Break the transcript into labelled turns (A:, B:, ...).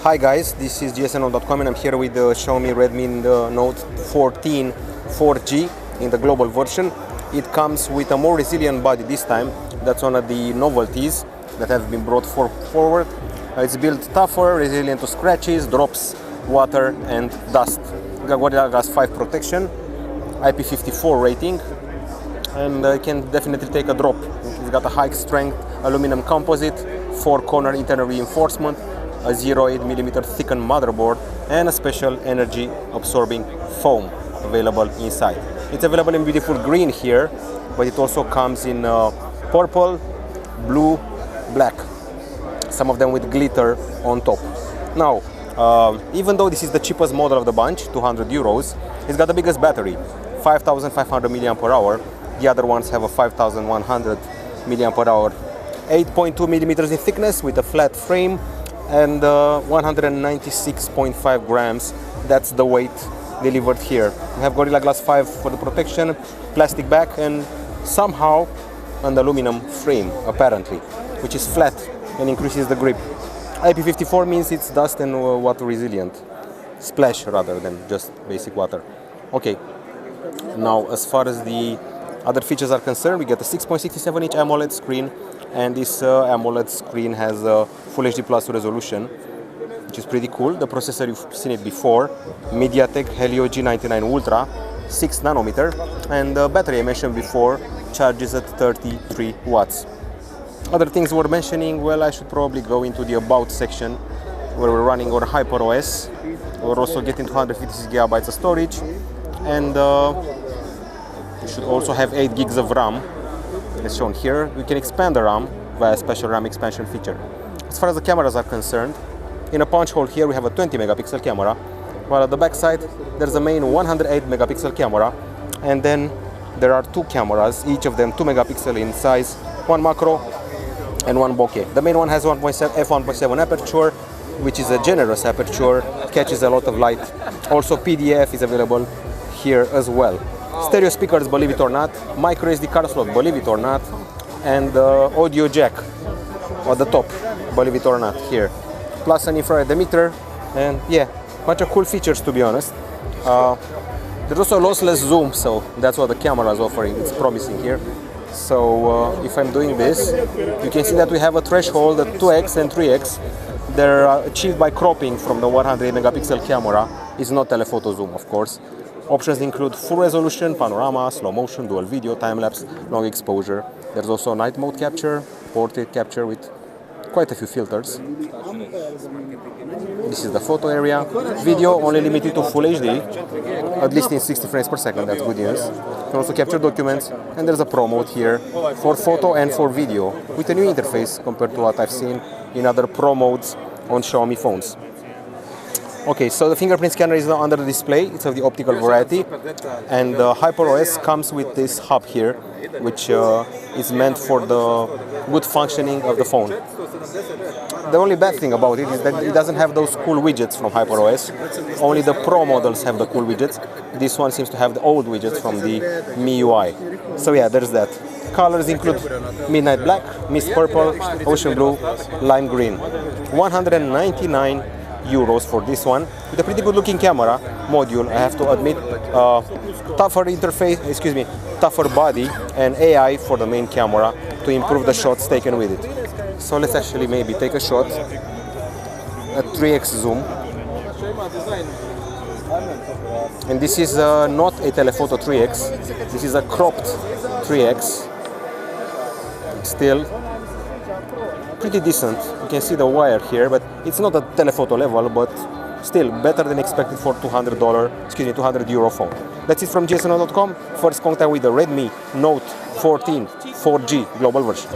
A: Hi guys, this is gsno.com and I'm here with the Xiaomi Redmi Note 14 4G in the global version. It comes with a more resilient body this time. That's one of the novelties that have been brought forward. It's built tougher, resilient to scratches, drops, water and dust. It's got Gorilla Glass 5 protection, IP54 rating, and it can definitely take a drop. It's got a high strength aluminum composite, 4-corner internal reinforcement, a 0.8mm thickened motherboard, and a special energy absorbing foam available inside. It's available in beautiful green here, but it also comes in purple, blue, black, some of them with glitter on top. Now, even though this is the cheapest model of the bunch, 200 euros, it's got the biggest battery, 5500 mAh. The other ones have a 5100 mAh. 8.2 millimeters in thickness with a flat frame and 196.5 grams. That's the weight delivered here. We have Gorilla Glass 5 for the protection, plastic back, and somehow an aluminum frame, apparently, which is flat and increases the grip. IP54 means it's dust and water resilient. Splash rather than just basic water. Okay, now as far as the other features are concerned, we get a 6.67-inch AMOLED screen, and this AMOLED screen has a Full HD Plus resolution, which is pretty cool. The processor, you've seen it before, MediaTek Helio G99 Ultra, 6 nanometer, and the battery I mentioned before charges at 33 watts. Other things we're mentioning, well, I should probably go into the About section, where we're running on HyperOS. We're also getting 256 gigabytes of storage, and we should also have 8 gigs of RAM, as shown here. We can expand the RAM via a special RAM expansion feature. As far as the cameras are concerned, in a punch hole here we have a 20 megapixel camera, while at the back side there's a main 108 megapixel camera, and then there are two cameras, each of them 2 megapixel in size, one macro and one bokeh. The main one has f1.7 aperture, which is a generous aperture, catches a lot of light. Also PDF is available here as well. Stereo speakers, believe it or not, microSD card slot, believe it or not, and audio jack at the top, believe it or not, here. Plus an infrared emitter, and yeah, bunch of cool features, to be honest. There's also lossless zoom, so that's what the camera is offering. It's promising here. So if I'm doing this, you can see that we have a threshold at 2x and 3x. They're achieved by cropping from the 100 megapixel camera. It's not telephoto zoom, of course. Options include full resolution, panorama, slow motion, dual video, time-lapse, long exposure. There's also night mode capture, portrait capture with quite a few filters. This is the photo area. Video only limited to Full HD, at least in 60 frames per second, that's good news. You can also capture documents, and there's a Pro mode here for photo and for video, with a new interface compared to what I've seen in other Pro modes on Xiaomi phones. Okay, so the fingerprint scanner is now under the display. It's of the optical variety, and HyperOS comes with this hub here, which is meant for the good functioning of the phone. The only bad thing about it is that it doesn't have those cool widgets from HyperOS. Only the Pro models have the cool widgets. This one seems to have the old widgets from the MIUI. So yeah, there's that. Colors include midnight black, mist purple, ocean blue, lime green. 199 euros for this one, with a pretty good looking camera module, I have to admit. Tougher interface, tougher body, and AI for the main camera to improve the shots taken with it. So let's actually maybe take a shot at 3x zoom. And this is not a telephoto 3x, this is a cropped 3x. Still pretty decent. You can see the wire here, but it's not a telephoto level, but still better than expected for $200 €200 phone. That's it from gsno.com. First contact with the Redmi Note 14 4G global version.